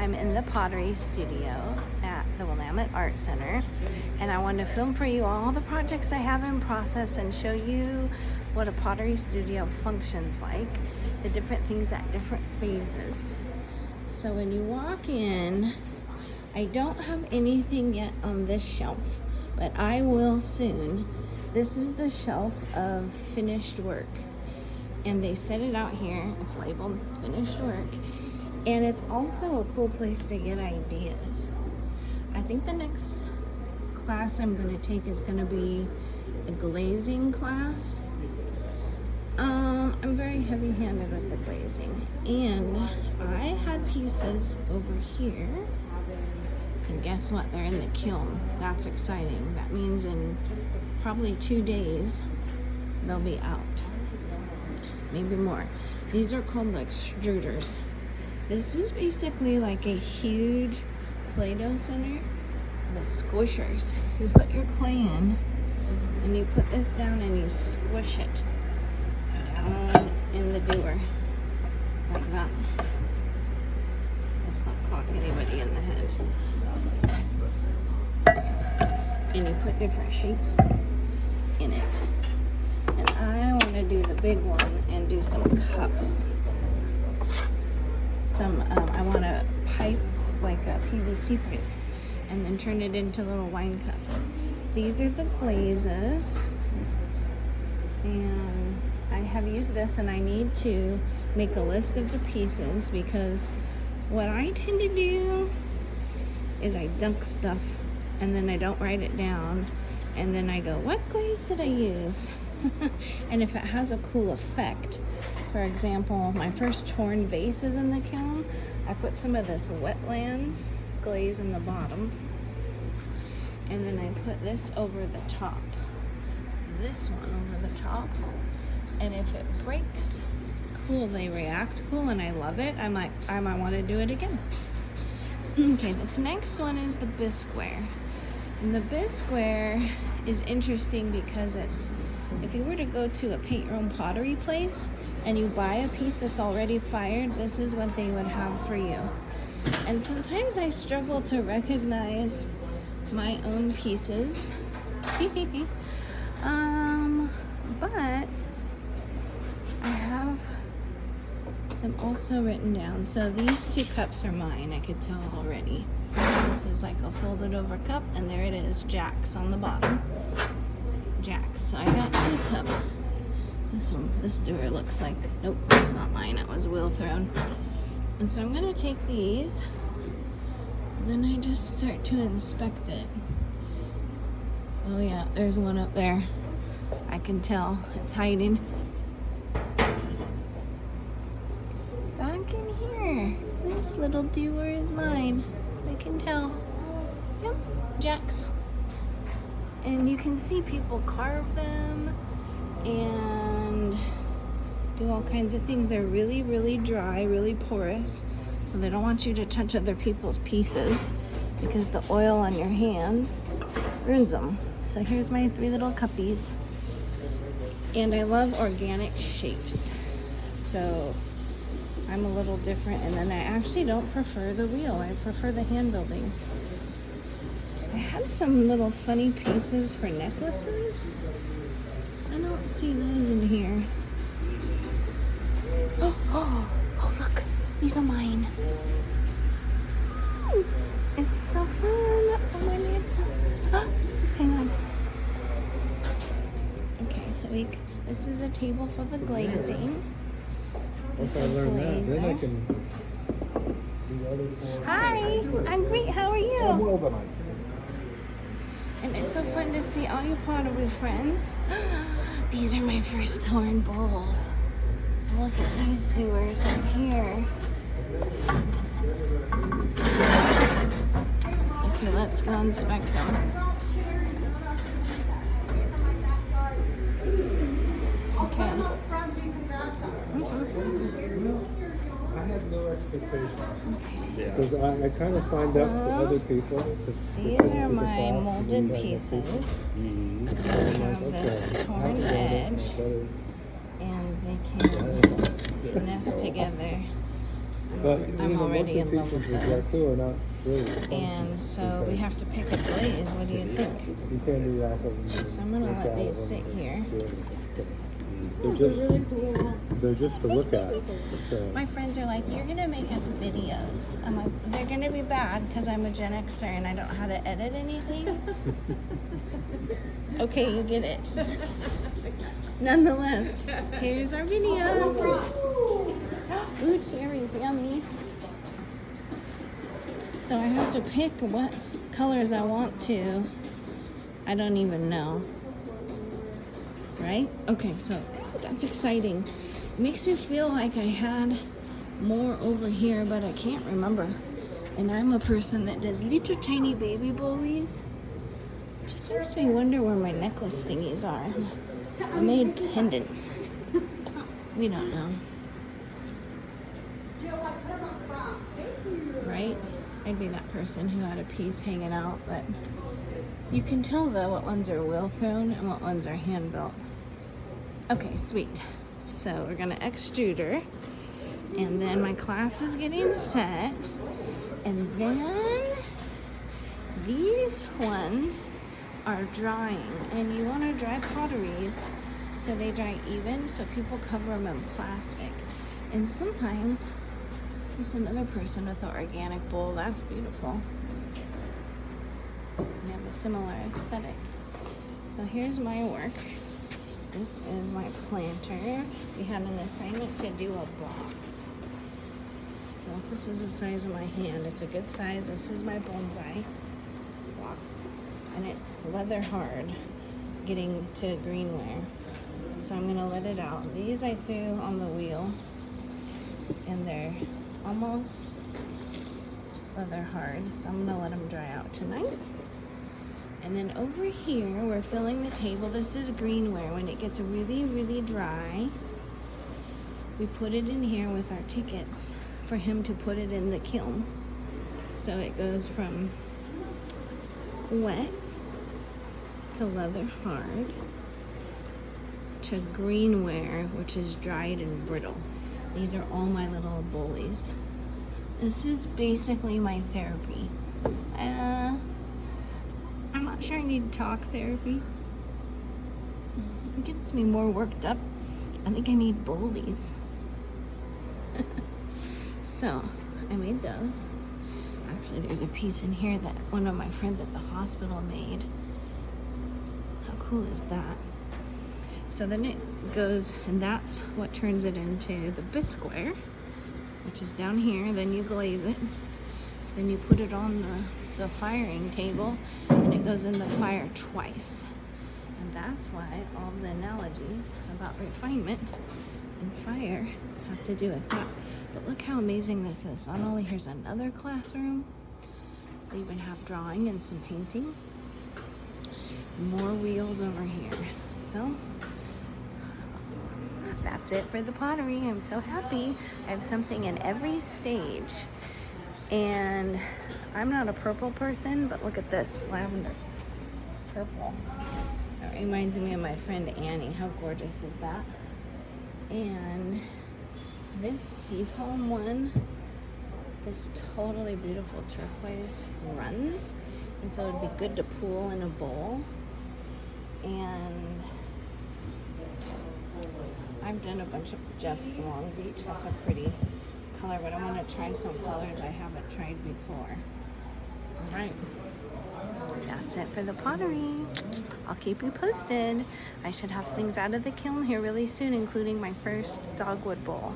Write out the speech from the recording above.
I'm in the Pottery studio at the Willamette Art Center, and I want to film for you all the projects I have in process and show you what a pottery studio functions like, the different things at different phases. So when you walk in, I don't have anything yet on this shelf, but I will soon. This is the shelf of finished work, and they set it out here. It's labeled finished work, and it's also a cool place to get ideas. I think the next class I'm going to take is going to be a glazing class. I'm very heavy-handed with the glazing, and I had pieces over here, and guess what? They're in the kiln. That's exciting. That means in probably 2 days they'll be out, maybe more. These are called extruders. This is basically like a huge Play-Doh center. The squishers. You put your clay in, and you put this down, and you squish it down in the doer, like that. Let's not clock anybody in the head. And you put different shapes in it. And I want to do the big one and do some cups. I want to pipe, like a PVC pipe, and then turn it into little wine cups. These are the glazes, and I have used this, and I need to make a list of the pieces, because what I tend to do is I dunk stuff and then I don't write it down, and then I go, what glaze did I use? And if it has a cool effect, for example, my first torn vase is in the kiln. I put some of this wetlands glaze in the bottom, and then I put this over the top, this one over the top, and if it breaks, cool, they react cool, and I love it. I might want to do it again. Okay, this next one is the bisqueware. And the bisqueware is interesting because it's, if you were to go to a paint your own pottery place and you buy a piece that's already fired, this is what they would have for you. And sometimes I struggle to recognize my own pieces. But I have them also written down. So these 2 cups are mine, I could tell already. This is like a folded over cup, and there it is, Jack's on the bottom. Jack's. So I got 2 cups. This one, this doer looks like, nope, it's not mine, it was wheel thrown. And so I'm gonna take these, then I just start to inspect it. Oh yeah, there's one up there. I can tell, it's hiding. Back in here, this little doer is mine. I can tell. Yep, Jack's. And you can see people carve them and do all kinds of things. They're really, really dry, really porous, so they don't want you to touch other people's pieces because the oil on your hands ruins them. So here's my 3 little cuppies. And I love organic shapes, so I'm a little different. And then I actually don't prefer the wheel. I prefer the hand building. I had some little funny pieces for necklaces. I don't see those in here. Oh, look. These are mine. It's so fun. Oh, I need to... hang on. Okay, so this is a table for the glazing. Once I learn that, then I can do other forms. Hi, I'm great. How are you? I'm well done. And it's so fun to see all your pottery friends. These are my first torn bowls. Look at these doers up here. Okay, let's go inspect them. Okay. I had no expectations. Okay. Because I kind of signed up for other people. These are my molded pieces. They have this torn edge, and they can nest together. But I'm you know, already most of in the love pieces with we got those. too are not really funky And so we because have to pick a glaze. What do you think? you can't do half of them. So I'm gonna drink let out of these them sit and here. do anything. They're just to look at. So My friends are like, you're gonna make us videos. I'm like, they're gonna be bad because I'm a Gen Xer and I don't know how to edit anything. Okay, you get it. Nonetheless, here's our videos. Ooh, cherries, yummy. So I have to pick what colors I want to. I don't even know. Right? Okay, so that's exciting. It makes me feel like I had more over here, but I can't remember. And I'm a person that does little tiny baby bowlies. Just makes me wonder where my necklace thingies are. I made pendants. We don't know. Right? I'd be that person who had a piece hanging out, but you can tell though what ones are wheel thrown and what ones are hand built. Okay, sweet. So we're gonna extrude her, and then my class is getting set, and then these ones are drying, and you want to dry potteries so they dry even, so people cover them in plastic. And sometimes there's another person with an organic bowl. That's beautiful. We have a similar aesthetic. So here's my work. This is my planter. We had an assignment to do a box. So if this is the size of my hand, it's a good size. This is my bonsai box. And it's leather hard getting to greenware. So I'm gonna let it out. These I threw on the wheel and they're almost leather hard. So I'm gonna let them dry out tonight. And then over here, we're filling the table. This is greenware. When it gets really, really dry, we put it in here with our tickets for him to put it in the kiln. So it goes from wet to leather hard to greenware, which is dried and brittle. These are all my little bowlies. This is basically my therapy. I'm not sure I need talk therapy. It gets me more worked up. I think I need bowlies. So, I made those. Actually, there's a piece in here that one of my friends at the hospital made. How cool is that? So then it goes, and that's what turns it into the bisqueware, which is down here. Then you glaze it. Then you put it on the firing table, and it goes in the fire twice. And that's why all the analogies about refinement and fire have to do with that. But look how amazing this is. Not only here's another classroom, they even have drawing and some painting. More wheels over here. So that's it for the pottery. I'm so happy. I have something in every stage. And I'm not a purple person, but look at this, lavender. Purple. That reminds me of my friend Annie. How gorgeous is that? And this seafoam one, this totally beautiful turquoise runs. And so it'd be good to pool in a bowl. And I've done a bunch of Jeff's Long Beach. That's a pretty color, but I want to try some colors I haven't tried before. All right. That's it for the pottery. I'll keep you posted. I should have things out of the kiln here really soon, including my first dogwood bowl.